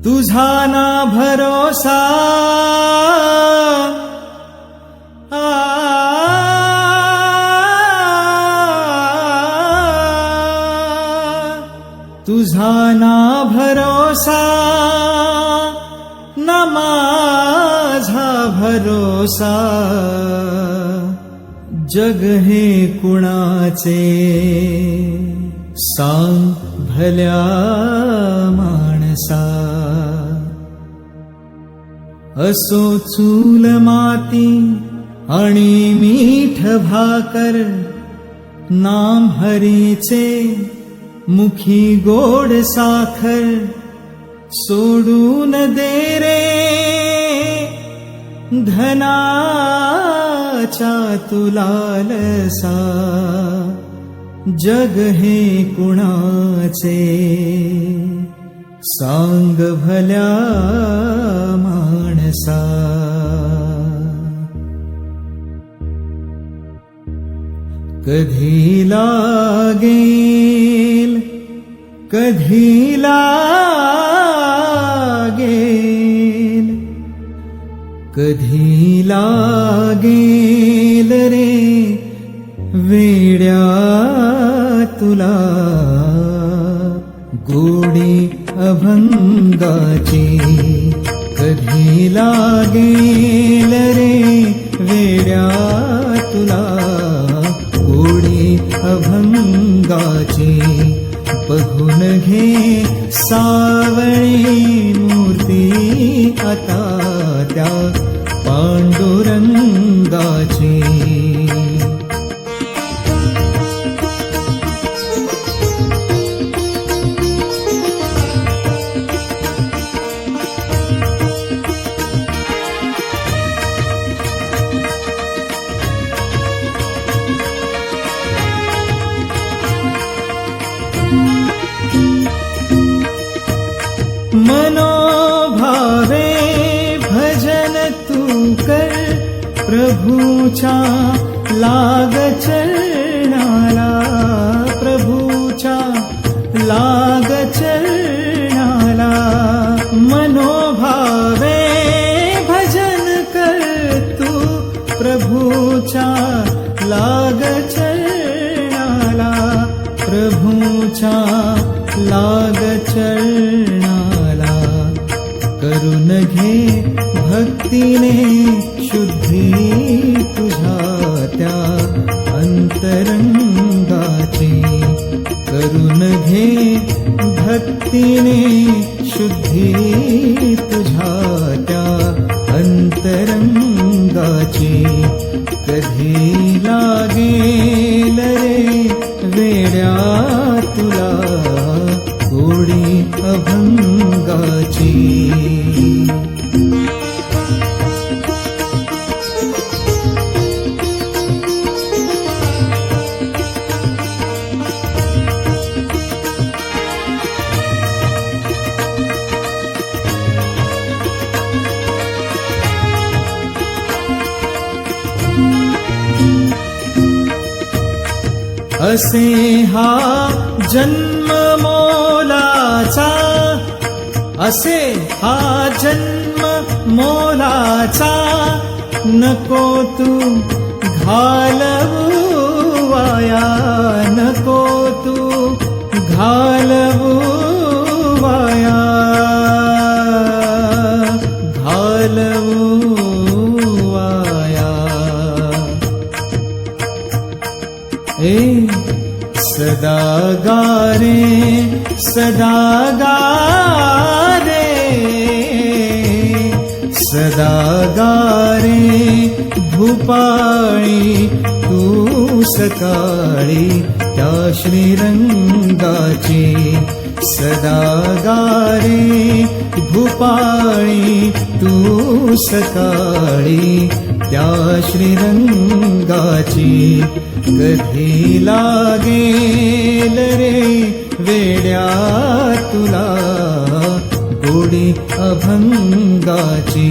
तुझा ना भरोसा तुझा ना भरोसा ना माझा भरोसा जग हे कुणाचे सांग भल्या माणसा असो चूल माती आणि मीठ भाकर नाम हरीचे मुखी गोड साखर सोडून दे रे धनाच्या तुलालसा जग हे कुणाचे सांग भल्या माणसा कधी लागेल कधी लागेल कधी लागेल रे वेड्या तुला गोडी अभंगाची कधी लागेल रे वेड्या तुला गोडी अभंगाची बघून घे सावळी मूर्ती आता त्या पांडुरंगाची मनोभावे भजन तू कर प्रभूच्या लाग चरणाला प्रभूच्या लाग चरणाला मनोभावे भजन कर तू प्रभूच्या लाग चरणाला प्रभूच्या लाग चरणाला करून घे भक्तीने शुद्धी तुझ्या त्या अंतरंगाची करून घे भक्तीने शुद्धी तुझ्या त्या अंतरंगाची कधी लागेल रे वेड्या तुला गोडी अभंगाची असे हा जन्म मोलाचा असे हा जन्म मोलाचा नको तू घालवू वाया नको तू घालवू वाया घालवू वाया सदा गारे सदा गारे सदा गारे भूपाळी तू सकाळी त्या श्रीरंगाची सदा गारे भूपाळी तू सकाळी त्या श्रीरंगाची कधी लागेल रे वेड्या तुला गोडी अभंगाची